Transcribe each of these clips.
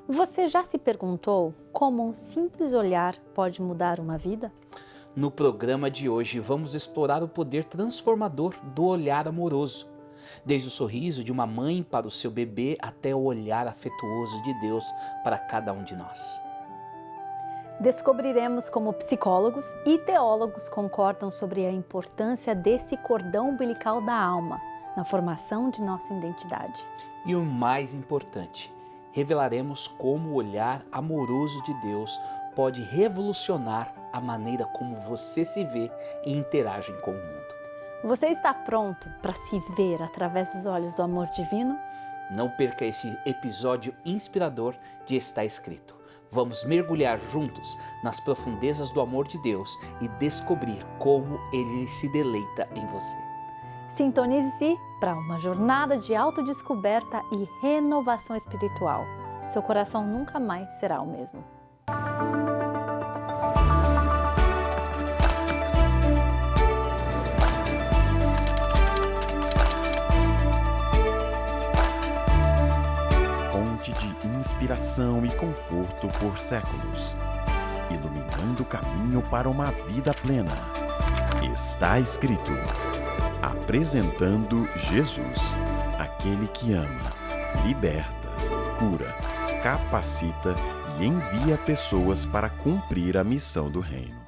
Você já se perguntou como um simples olhar pode mudar uma vida? No programa de hoje, vamos explorar o poder transformador do olhar amoroso. Desde o sorriso de uma mãe para o seu bebê até o olhar afetuoso de Deus para cada um de nós. Descobriremos como psicólogos e teólogos concordam sobre a importância desse cordão umbilical da alma na formação de nossa identidade. E o mais importante, revelaremos como o olhar amoroso de Deus pode revolucionar a maneira como você se vê e interage com o mundo. Você está pronto para se ver através dos olhos do amor divino? Não perca esse episódio inspirador de Está Escrito. Vamos mergulhar juntos nas profundezas do amor de Deus e descobrir como Ele se deleita em você. Sintonize-se para uma jornada de autodescoberta e renovação espiritual. Seu coração nunca mais será o mesmo. Fonte de inspiração e conforto por séculos, iluminando o caminho para uma vida plena. Está escrito. Apresentando Jesus, aquele que ama, liberta, cura, capacita e envia pessoas para cumprir a missão do reino.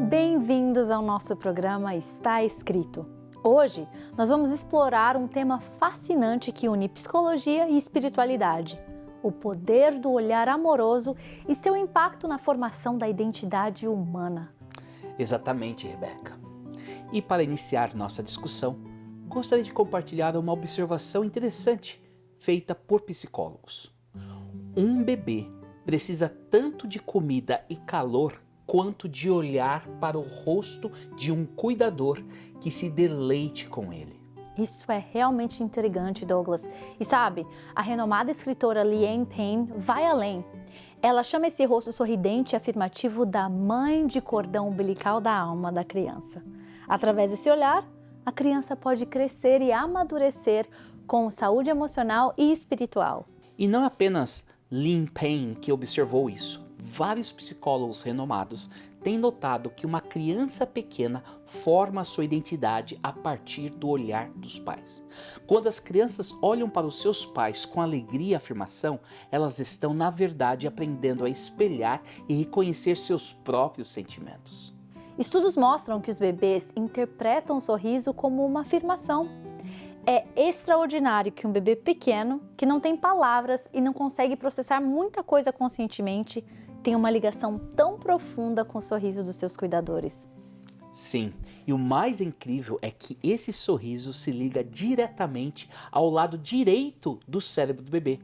Bem-vindos ao nosso programa Está Escrito. Hoje nós vamos explorar um tema fascinante que une psicologia e espiritualidade: o poder do olhar amoroso e seu impacto na formação da identidade humana. Exatamente, Rebeca. E para iniciar nossa discussão, gostaria de compartilhar uma observação interessante feita por psicólogos. Um bebê precisa tanto de comida e calor quanto de olhar para o rosto de um cuidador que se deleite com ele. Isso é realmente intrigante, Douglas. E sabe, a renomada escritora Liane Payne vai além. Ela chama esse rosto sorridente e afirmativo da mãe de cordão umbilical da alma da criança. Através desse olhar, a criança pode crescer e amadurecer com saúde emocional e espiritual. E não apenas Liane Payne que observou isso. Vários psicólogos renomados têm notado que uma criança pequena forma sua identidade a partir do olhar dos pais. Quando as crianças olham para os seus pais com alegria e afirmação, elas estão, na verdade, aprendendo a espelhar e reconhecer seus próprios sentimentos. Estudos mostram que os bebês interpretam o sorriso como uma afirmação. É extraordinário que um bebê pequeno, que não tem palavras e não consegue processar muita coisa conscientemente, tenha uma ligação tão profunda com o sorriso dos seus cuidadores. Sim, e o mais incrível é que esse sorriso se liga diretamente ao lado direito do cérebro do bebê.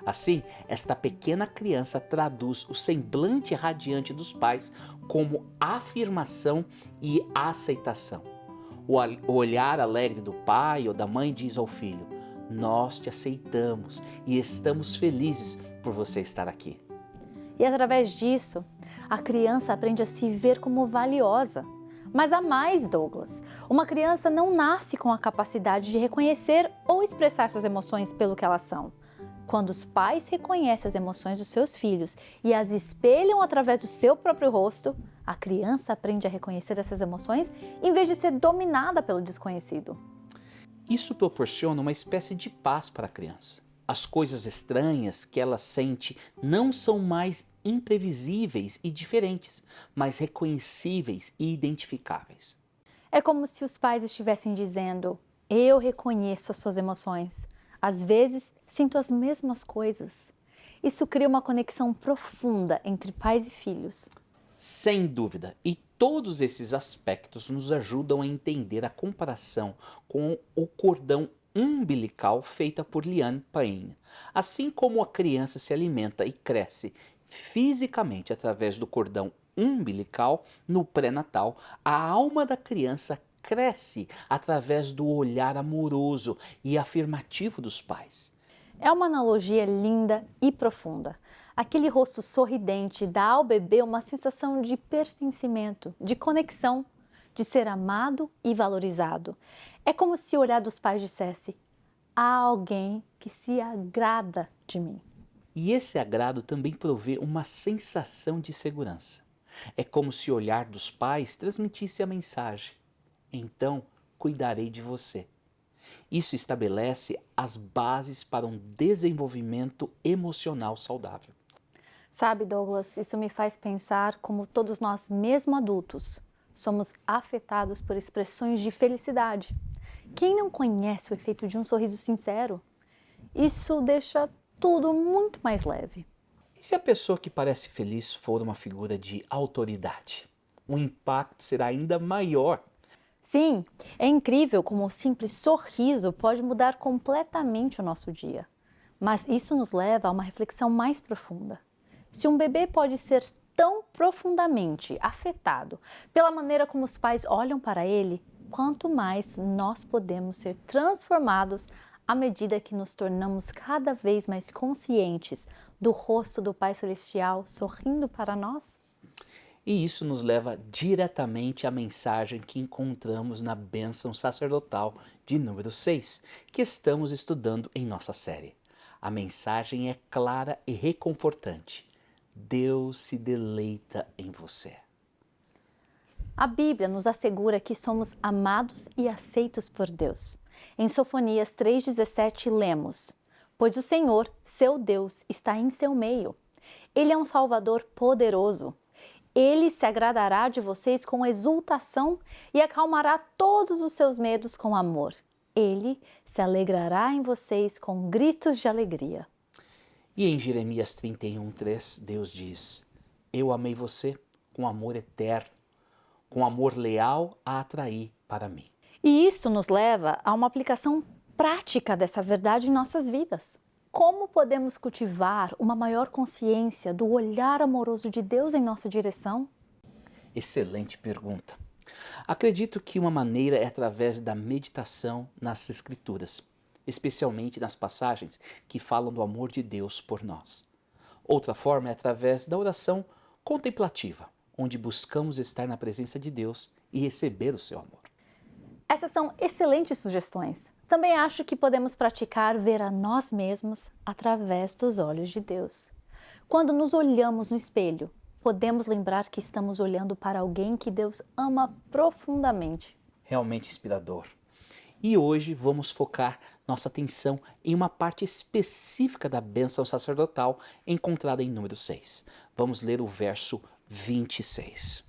Assim, esta pequena criança traduz o semblante radiante dos pais como afirmação e aceitação. O olhar alegre do pai ou da mãe diz ao filho: nós te aceitamos e estamos felizes por você estar aqui. E através disso, a criança aprende a se ver como valiosa. Mas há mais, Douglas. Uma criança não nasce com a capacidade de reconhecer ou expressar suas emoções pelo que elas são. Quando os pais reconhecem as emoções dos seus filhos e as espelham através do seu próprio rosto, a criança aprende a reconhecer essas emoções em vez de ser dominada pelo desconhecido. Isso proporciona uma espécie de paz para a criança. As coisas estranhas que ela sente não são mais imprevisíveis e diferentes, mas reconhecíveis e identificáveis. É como se os pais estivessem dizendo: eu reconheço as suas emoções. Às vezes, sinto as mesmas coisas. Isso cria uma conexão profunda entre pais e filhos. Sem dúvida, e todos esses aspectos nos ajudam a entender a comparação com o cordão umbilical feita por Liane Payne. Assim como a criança se alimenta e cresce fisicamente através do cordão umbilical no pré-natal, a alma da criança cresce através do olhar amoroso e afirmativo dos pais. É uma analogia linda e profunda. Aquele rosto sorridente dá ao bebê uma sensação de pertencimento, de conexão, de ser amado e valorizado. É como se o olhar dos pais dissesse: há alguém que se agrada de mim. E esse agrado também provê uma sensação de segurança. É como se o olhar dos pais transmitisse a mensagem: então cuidarei de você. Isso estabelece as bases para um desenvolvimento emocional saudável. Sabe, Douglas, isso me faz pensar como todos nós, mesmo adultos, somos afetados por expressões de felicidade. Quem não conhece o efeito de um sorriso sincero? Isso deixa tudo muito mais leve. E se a pessoa que parece feliz for uma figura de autoridade? O impacto será ainda maior. Sim, é incrível como o simples sorriso pode mudar completamente o nosso dia. Mas isso nos leva a uma reflexão mais profunda. Se um bebê pode ser tão profundamente afetado pela maneira como os pais olham para ele, quanto mais nós podemos ser transformados à medida que nos tornamos cada vez mais conscientes do rosto do Pai Celestial sorrindo para nós? E isso nos leva diretamente à mensagem que encontramos na bênção sacerdotal de número 6, que estamos estudando em nossa série. A mensagem é clara e reconfortante. Deus se deleita em você. A Bíblia nos assegura que somos amados e aceitos por Deus. Em Sofonias 3,17 lemos: pois o Senhor, seu Deus, está em seu meio. Ele é um Salvador poderoso. Ele se agradará de vocês com exultação e acalmará todos os seus medos com amor. Ele se alegrará em vocês com gritos de alegria. E em Jeremias 31:3, Deus diz: eu amei você com amor eterno, com amor leal a atrair para mim. E isso nos leva a uma aplicação prática dessa verdade em nossas vidas. Como podemos cultivar uma maior consciência do olhar amoroso de Deus em nossa direção? Excelente pergunta. Acredito que uma maneira é através da meditação nas Escrituras, especialmente nas passagens que falam do amor de Deus por nós. Outra forma é através da oração contemplativa, onde buscamos estar na presença de Deus e receber o seu amor. Essas são excelentes sugestões. Também acho que podemos praticar ver a nós mesmos através dos olhos de Deus. Quando nos olhamos no espelho, podemos lembrar que estamos olhando para alguém que Deus ama profundamente. Realmente inspirador. E hoje vamos focar nossa atenção em uma parte específica da bênção sacerdotal encontrada em número 6. Vamos ler o verso 26.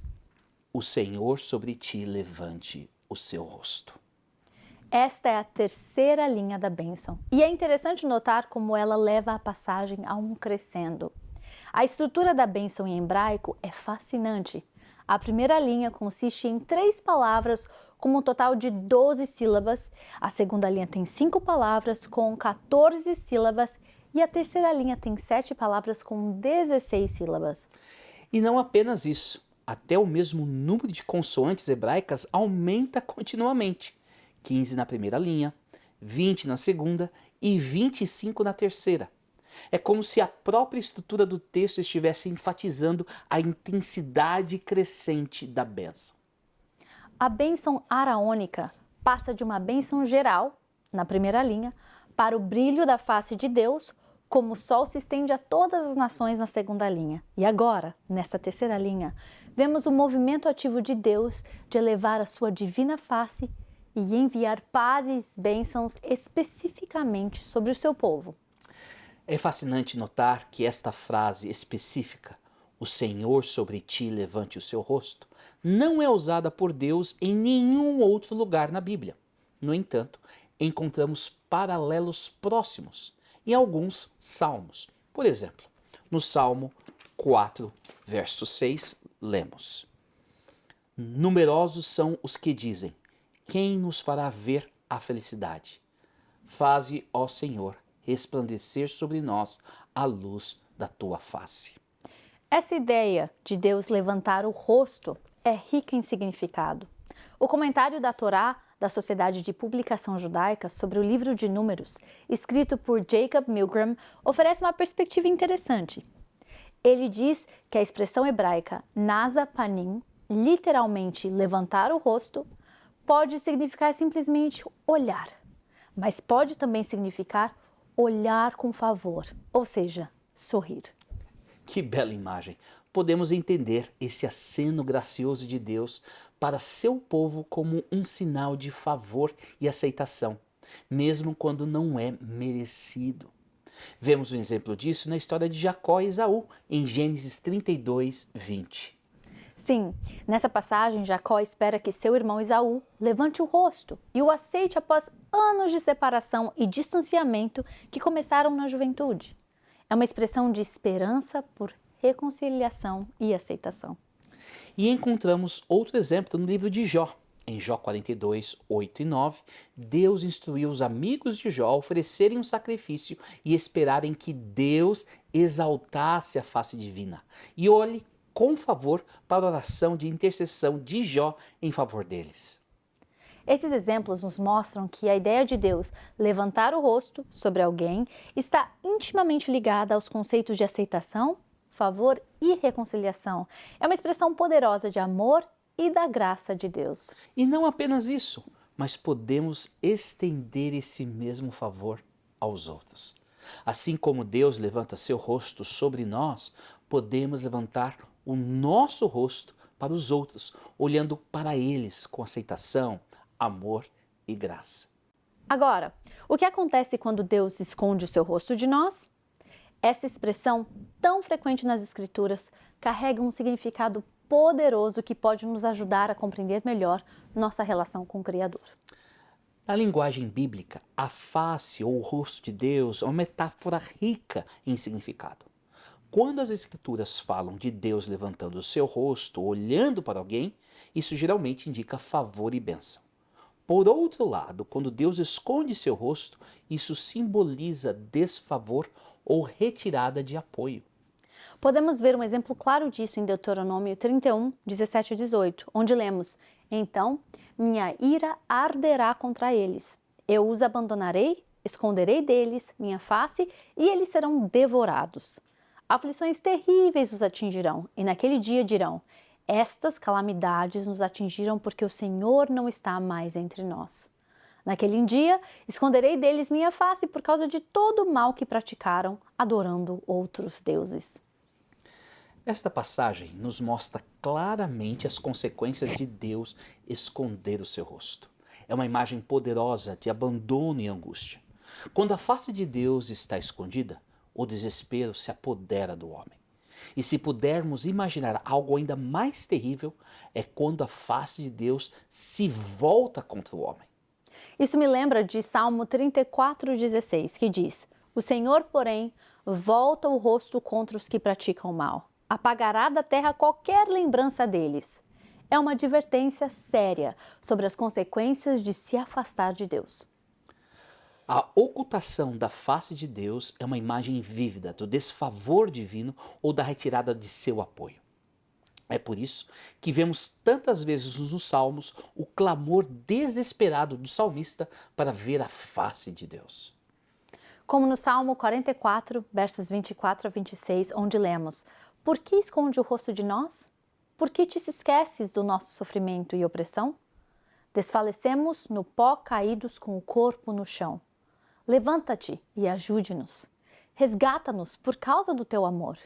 O Senhor sobre ti levante o seu rosto. Esta é a terceira linha da bênção. E é interessante notar como ela leva a passagem a um crescendo. A estrutura da bênção em hebraico é fascinante. A primeira linha consiste em 3 palavras com um total de 12 sílabas, a segunda linha tem 5 palavras com 14 sílabas e a terceira linha tem 7 palavras com 16 sílabas. E não apenas isso, até o mesmo número de consoantes hebraicas aumenta continuamente. 15 na primeira linha, 20 na segunda e 25 na terceira. É como se a própria estrutura do texto estivesse enfatizando a intensidade crescente da bênção. A bênção araônica passa de uma bênção geral, na primeira linha, para o brilho da face de Deus, como o sol se estende a todas as nações na segunda linha. E agora, nesta terceira linha, vemos o movimento ativo de Deus de elevar a sua divina face e enviar paz e bênçãos especificamente sobre o seu povo. É fascinante notar que esta frase específica, o Senhor sobre ti levante o seu rosto, não é usada por Deus em nenhum outro lugar na Bíblia. No entanto, encontramos paralelos próximos em alguns salmos. Por exemplo, no Salmo 4, verso 6, lemos: numerosos são os que dizem: quem nos fará ver a felicidade? Faze, ó Senhor, resplandecer sobre nós a luz da tua face. Essa ideia de Deus levantar o rosto é rica em significado. O comentário da Torá da Sociedade de Publicação Judaica sobre o livro de Números, escrito por Jacob Milgram, oferece uma perspectiva interessante. Ele diz que a expressão hebraica nasa panim literalmente levantar o rosto, pode significar simplesmente olhar, mas pode também significar olhar com favor, ou seja, sorrir. Que bela imagem! Podemos entender esse aceno gracioso de Deus para seu povo como um sinal de favor e aceitação, mesmo quando não é merecido. Vemos um exemplo disso na história de Jacó e Esaú, em Gênesis 32, 20. Sim, nessa passagem, Jacó espera que seu irmão Esaú levante o rosto e o aceite após anos de separação e distanciamento que começaram na juventude. É uma expressão de esperança por reconciliação e aceitação. E encontramos outro exemplo no livro de Jó. Em Jó 42, 8 e 9, Deus instruiu os amigos de Jó a oferecerem um sacrifício e esperarem que Deus exaltasse a face divina. E olhe com favor para a oração de intercessão de Jó em favor deles. Esses exemplos nos mostram que a ideia de Deus levantar o rosto sobre alguém está intimamente ligada aos conceitos de aceitação, favor e reconciliação. É uma expressão poderosa de amor e da graça de Deus. E não apenas isso, mas podemos estender esse mesmo favor aos outros. Assim como Deus levanta seu rosto sobre nós, podemos levantar o nosso rosto para os outros, olhando para eles com aceitação, amor e graça. Agora, o que acontece quando Deus esconde o seu rosto de nós? Essa expressão, tão frequente nas Escrituras, carrega um significado poderoso que pode nos ajudar a compreender melhor nossa relação com o Criador. Na linguagem bíblica, a face ou o rosto de Deus é uma metáfora rica em significado. Quando as Escrituras falam de Deus levantando o seu rosto, olhando para alguém, isso geralmente indica favor e bênção. Por outro lado, quando Deus esconde seu rosto, isso simboliza desfavor ou retirada de apoio. Podemos ver um exemplo claro disso em Deuteronômio 31, 17 e 18, onde lemos: Então, minha ira arderá contra eles. Eu os abandonarei, esconderei deles minha face e eles serão devorados. Aflições terríveis os atingirão, e naquele dia dirão: Estas calamidades nos atingiram porque o Senhor não está mais entre nós. Naquele dia, esconderei deles minha face por causa de todo o mal que praticaram, adorando outros deuses. Esta passagem nos mostra claramente as consequências de Deus esconder o seu rosto. É uma imagem poderosa de abandono e angústia. Quando a face de Deus está escondida, o desespero se apodera do homem. E se pudermos imaginar algo ainda mais terrível, é quando a face de Deus se volta contra o homem. Isso me lembra de Salmo 34,16, que diz: O Senhor, porém, volta o rosto contra os que praticam mal. Apagará da terra qualquer lembrança deles. É uma advertência séria sobre as consequências de se afastar de Deus. A ocultação da face de Deus é uma imagem vívida do desfavor divino ou da retirada de seu apoio. É por isso que vemos tantas vezes nos Salmos o clamor desesperado do salmista para ver a face de Deus. Como no Salmo 44, versos 24 a 26, onde lemos: Por que esconde o rosto de nós? Por que te esqueces do nosso sofrimento e opressão? Desfalecemos no pó caídos com o corpo no chão. Levanta-te e ajude-nos. Resgata-nos por causa do teu amor.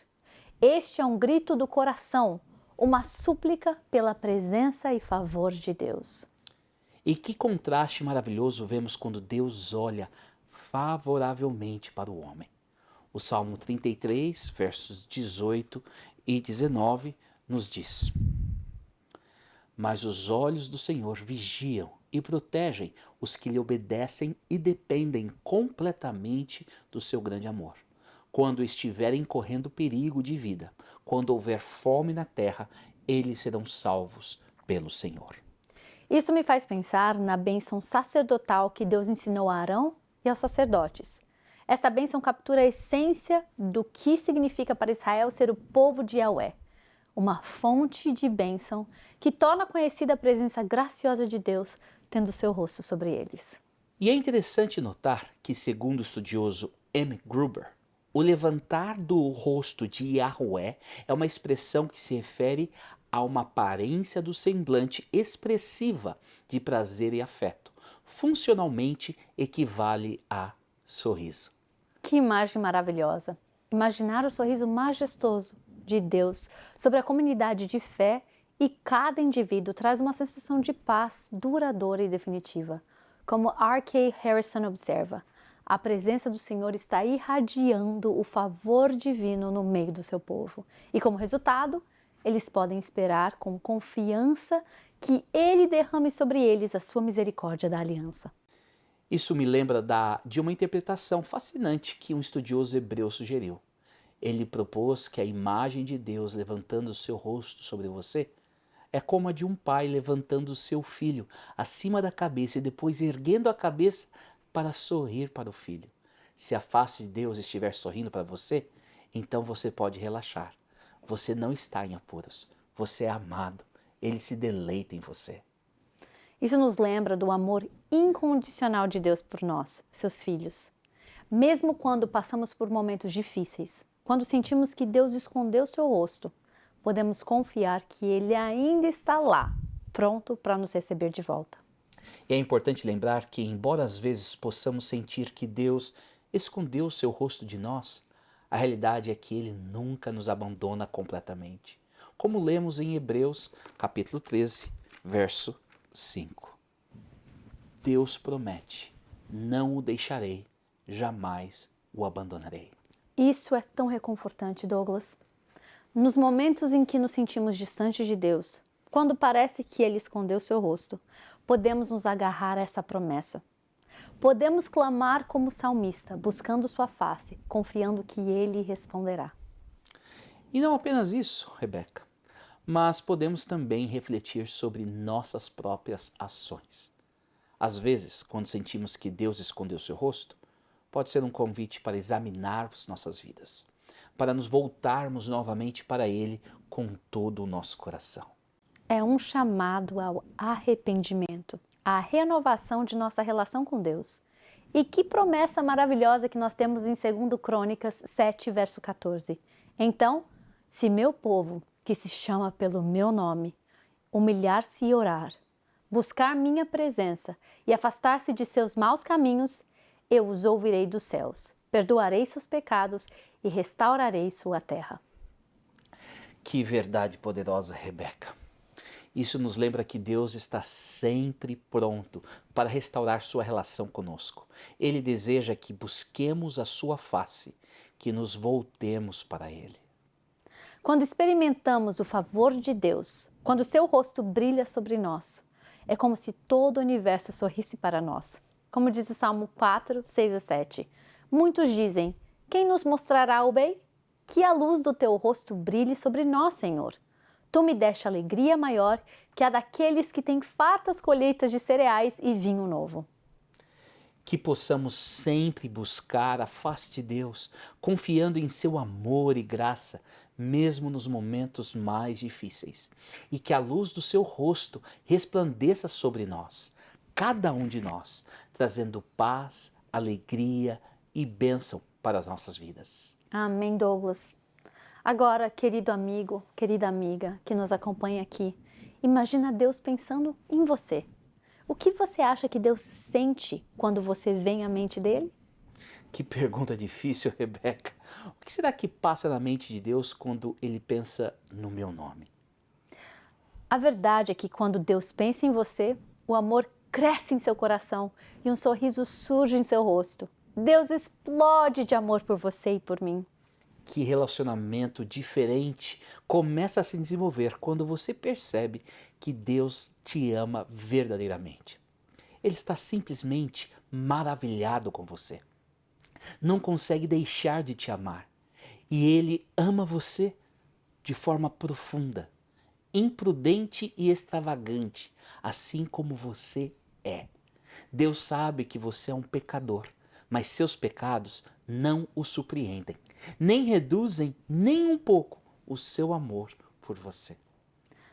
Este é um grito do coração, uma súplica pela presença e favor de Deus. E que contraste maravilhoso vemos quando Deus olha favoravelmente para o homem. O Salmo 33, versos 18 e 19 nos diz: Mas os olhos do Senhor vigiam e protegem os que lhe obedecem e dependem completamente do seu grande amor. Quando estiverem correndo perigo de vida, quando houver fome na terra, eles serão salvos pelo Senhor. Isso me faz pensar na bênção sacerdotal que Deus ensinou a Arão e aos sacerdotes. Esta bênção captura a essência do que significa para Israel ser o povo de Yahweh, uma fonte de bênção que torna conhecida a presença graciosa de Deus, tendo seu rosto sobre eles. E é interessante notar que, segundo o estudioso M. Gruber, o levantar do rosto de Yahweh é uma expressão que se refere há uma aparência do semblante expressiva de prazer e afeto. Funcionalmente equivale a sorriso. Que imagem maravilhosa! Imaginar o sorriso majestoso de Deus sobre a comunidade de fé e cada indivíduo traz uma sensação de paz duradoura e definitiva. Como R.K. Harrison observa, a presença do Senhor está irradiando o favor divino no meio do seu povo. E como resultado, eles podem esperar com confiança que Ele derrame sobre eles a sua misericórdia da aliança. Isso me lembra de uma interpretação fascinante que um estudioso hebreu sugeriu. Ele propôs que a imagem de Deus levantando o seu rosto sobre você é como a de um pai levantando o seu filho acima da cabeça e depois erguendo a cabeça para sorrir para o filho. Se a face de Deus estiver sorrindo para você, então você pode relaxar. Você não está em apuros. Você é amado. Ele se deleita em você. Isso nos lembra do amor incondicional de Deus por nós, seus filhos. Mesmo quando passamos por momentos difíceis, quando sentimos que Deus escondeu seu rosto, podemos confiar que Ele ainda está lá, pronto para nos receber de volta. E é importante lembrar que, embora às vezes possamos sentir que Deus escondeu o seu rosto de nós, a realidade é que Ele nunca nos abandona completamente. Como lemos em Hebreus, capítulo 13, verso 5. Deus promete, não o deixarei, jamais o abandonarei. Isso é tão reconfortante, Douglas. Nos momentos em que nos sentimos distantes de Deus, quando parece que Ele escondeu seu rosto, podemos nos agarrar a essa promessa. Podemos clamar como salmista, buscando sua face, confiando que Ele responderá. E não apenas isso, Rebeca, mas podemos também refletir sobre nossas próprias ações. Às vezes, quando sentimos que Deus escondeu seu rosto, pode ser um convite para examinarmos nossas vidas, para nos voltarmos novamente para Ele com todo o nosso coração. É um chamado ao arrependimento, à renovação de nossa relação com Deus. E que promessa maravilhosa que nós temos em 2 Crônicas 7, verso 14. Então, se meu povo, que se chama pelo meu nome, humilhar-se e orar, buscar minha presença e afastar-se de seus maus caminhos, eu os ouvirei dos céus, perdoarei seus pecados e restaurarei sua terra. Que verdade poderosa, Rebeca! Isso nos lembra que Deus está sempre pronto para restaurar sua relação conosco. Ele deseja que busquemos a sua face, que nos voltemos para Ele. Quando experimentamos o favor de Deus, quando seu rosto brilha sobre nós, é como se todo o universo sorrisse para nós. Como diz o Salmo 4, 6 a 7. Muitos dizem, quem nos mostrará o bem? Que a luz do teu rosto brilhe sobre nós, Senhor. Tu me deste alegria maior que a daqueles que têm fartas colheitas de cereais e vinho novo. Que possamos sempre buscar a face de Deus, confiando em seu amor e graça, mesmo nos momentos mais difíceis. E que a luz do seu rosto resplandeça sobre nós, cada um de nós, trazendo paz, alegria e bênção para as nossas vidas. Amém, Douglas. Agora, querido amigo, querida amiga que nos acompanha aqui, imagina Deus pensando em você. O que você acha que Deus sente quando você vem à mente dele? Que pergunta difícil, Rebeca. O que será que passa na mente de Deus quando Ele pensa no meu nome? A verdade é que quando Deus pensa em você, o amor cresce em seu coração e um sorriso surge em seu rosto. Deus explode de amor por você e por mim. Que relacionamento diferente começa a se desenvolver quando você percebe que Deus te ama verdadeiramente. Ele está simplesmente maravilhado com você. Não consegue deixar de te amar. E Ele ama você de forma profunda, imprudente e extravagante, assim como você é. Deus sabe que você é um pecador, mas seus pecados não o surpreendem, nem reduzem nem um pouco o seu amor por você.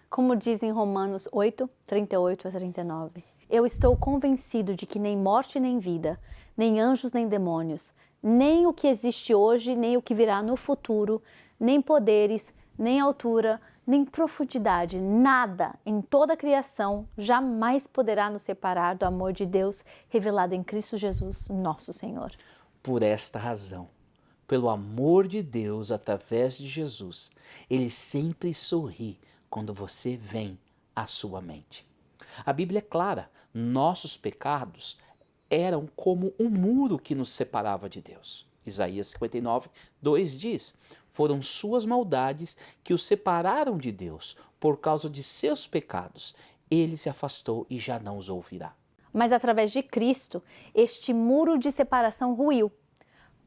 Como diz em Romanos 8, 38 a 39. Eu estou convencido de que nem morte nem vida, nem anjos nem demônios, nem o que existe hoje, nem o que virá no futuro, nem poderes, nem altura, nem profundidade, nada em toda a criação jamais poderá nos separar do amor de Deus revelado em Cristo Jesus, nosso Senhor. Por esta razão, pelo amor de Deus através de Jesus, Ele sempre sorri quando você vem à sua mente. A Bíblia é clara, nossos pecados eram como um muro que nos separava de Deus. Isaías 59, 2 diz: foram suas maldades que os separaram de Deus. Por causa de seus pecados, ele se afastou e já não os ouvirá. Mas através de Cristo, este muro de separação ruiu.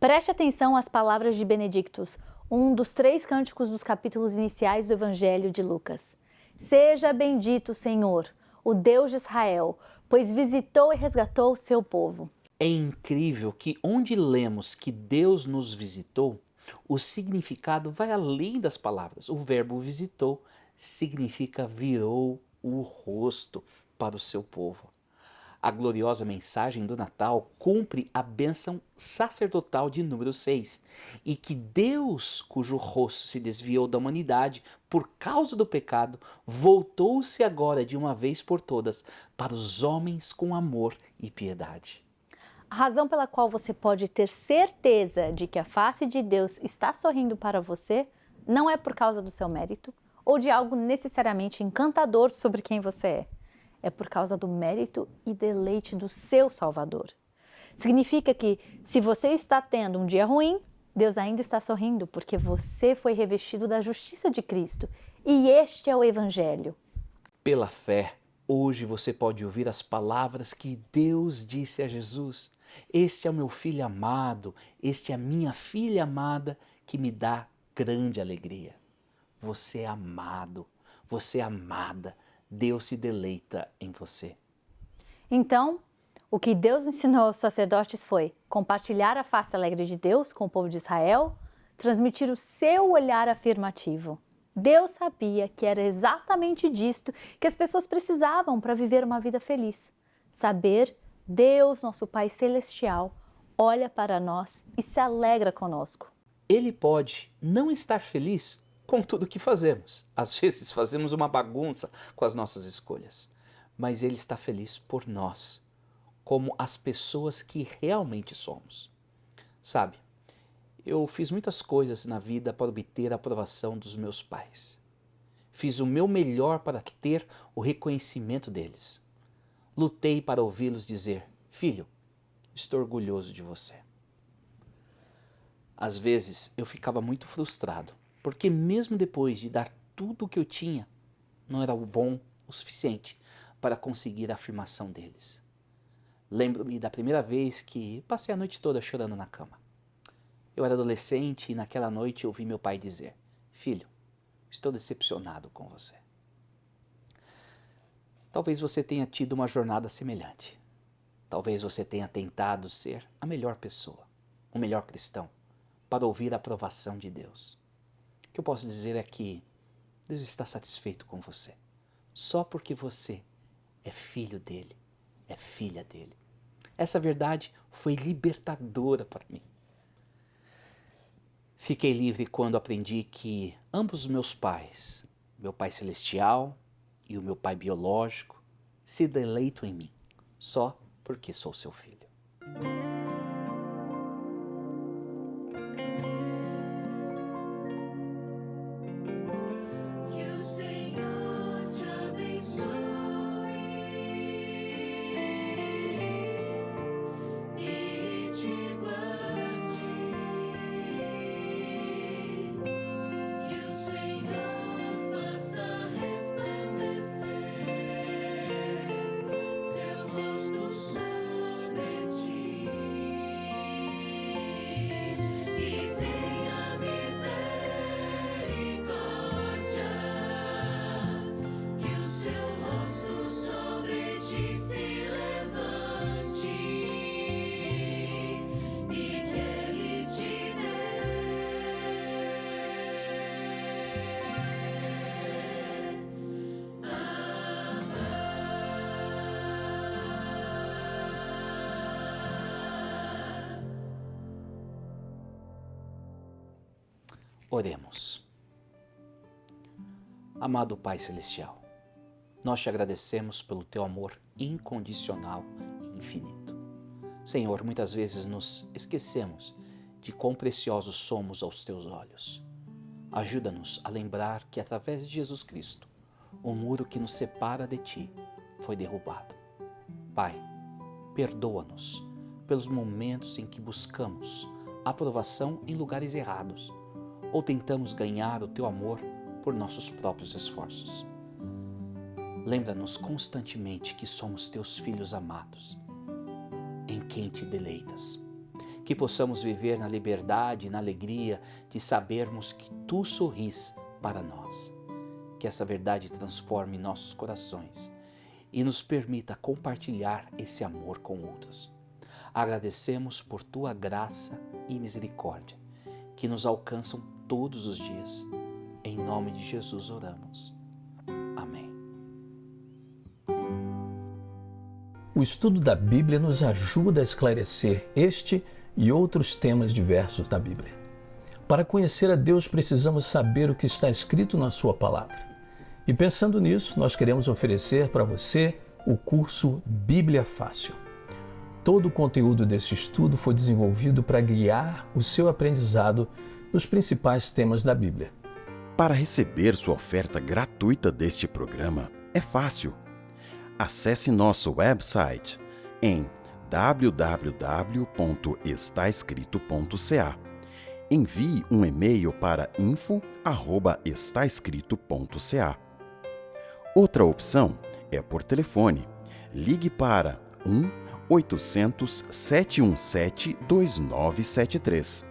Preste atenção às palavras de Benedictus, um dos 3 cânticos dos capítulos iniciais do Evangelho de Lucas. Seja bendito, Senhor, o Deus de Israel, pois visitou e resgatou o seu povo. É incrível que onde lemos que Deus nos visitou, o significado vai além das palavras. O verbo visitou significa virou o rosto para o seu povo. A gloriosa mensagem do Natal cumpre a bênção sacerdotal de número 6, e que Deus, cujo rosto se desviou da humanidade por causa do pecado, voltou-se agora de uma vez por todas para os homens com amor e piedade. A razão pela qual você pode ter certeza de que a face de Deus está sorrindo para você não é por causa do seu mérito ou de algo necessariamente encantador sobre quem você é. É por causa do mérito e deleite do seu Salvador. Significa que, se você está tendo um dia ruim, Deus ainda está sorrindo porque você foi revestido da justiça de Cristo. E este é o Evangelho. Pela fé, hoje você pode ouvir as palavras que Deus disse a Jesus: este é o meu filho amado, este é a minha filha amada, que me dá grande alegria. Você é amado, você é amada, Deus se deleita em você. Então, o que Deus ensinou aos sacerdotes foi compartilhar a face alegre de Deus com o povo de Israel, transmitir o seu olhar afirmativo. Deus sabia que era exatamente disto que as pessoas precisavam para viver uma vida feliz. Saber Deus, nosso Pai Celestial, olha para nós e se alegra conosco. Ele pode não estar feliz com tudo que fazemos. Às vezes fazemos uma bagunça com as nossas escolhas. Mas Ele está feliz por nós, como as pessoas que realmente somos. Sabe, eu fiz muitas coisas na vida para obter a aprovação dos meus pais. Fiz o meu melhor para ter o reconhecimento deles. Lutei para ouvi-los dizer: filho, estou orgulhoso de você. Às vezes eu ficava muito frustrado, porque mesmo depois de dar tudo o que eu tinha, não era bom o suficiente para conseguir a afirmação deles. Lembro-me da primeira vez que passei a noite toda chorando na cama. Eu era adolescente e naquela noite ouvi meu pai dizer: filho, estou decepcionado com você. Talvez você tenha tido uma jornada semelhante. Talvez você tenha tentado ser a melhor pessoa, o melhor cristão, para ouvir a aprovação de Deus. O que eu posso dizer é que Deus está satisfeito com você, só porque você é filho dele, é filha dele. Essa verdade foi libertadora para mim. Fiquei livre quando aprendi que ambos os meus pais, meu pai celestial e o meu pai biológico, se deleitam em mim, só porque sou seu filho. Oremos. Amado Pai Celestial, nós te agradecemos pelo teu amor incondicional e infinito. Senhor, muitas vezes nos esquecemos de quão preciosos somos aos teus olhos. Ajuda-nos a lembrar que através de Jesus Cristo, o muro que nos separa de ti foi derrubado. Pai, perdoa-nos pelos momentos em que buscamos aprovação em lugares errados ou tentamos ganhar o teu amor por nossos próprios esforços. Lembra-nos constantemente que somos teus filhos amados, em quem te deleitas. Que possamos viver na liberdade e na alegria de sabermos que tu sorris para nós. Que essa verdade transforme nossos corações e nos permita compartilhar esse amor com outros. Agradecemos por tua graça e misericórdia, que nos alcançam todos os dias. Em nome de Jesus oramos. Amém. O estudo da Bíblia nos ajuda a esclarecer este e outros temas diversos da Bíblia. Para conhecer a Deus, precisamos saber o que está escrito na sua palavra. E pensando nisso, nós queremos oferecer para você o curso Bíblia Fácil. Todo o conteúdo desse estudo foi desenvolvido para guiar o seu aprendizado nos principais temas da Bíblia. Para receber sua oferta gratuita deste programa, é fácil. Acesse nosso website em www.estaescrito.ca. Envie um e-mail para info@estaescrito.ca. Outra opção é por telefone. Ligue para 1-800-717-2973.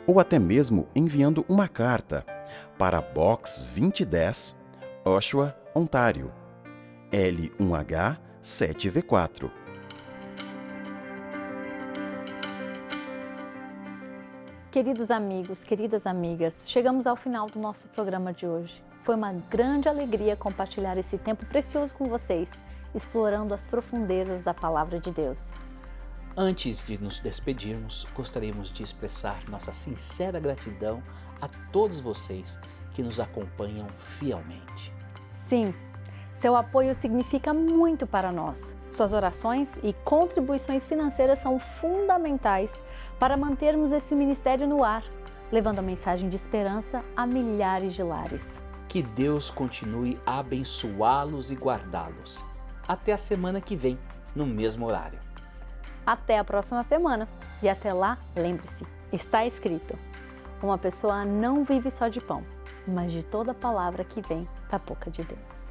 Ou até mesmo enviando uma carta para Box 2010, Oshawa, Ontário, L1H 7V4. Queridos amigos, queridas amigas, chegamos ao final do nosso programa de hoje. Foi uma grande alegria compartilhar esse tempo precioso com vocês, explorando as profundezas da Palavra de Deus. Antes de nos despedirmos, gostaríamos de expressar nossa sincera gratidão a todos vocês que nos acompanham fielmente. Sim, seu apoio significa muito para nós. Suas orações e contribuições financeiras são fundamentais para mantermos esse ministério no ar, levando a mensagem de esperança a milhares de lares. Que Deus continue a abençoá-los e guardá-los. Até a semana que vem, no mesmo horário. Até a próxima semana. E até lá, lembre-se, está escrito: uma pessoa não vive só de pão, mas de toda palavra que vem da boca de Deus.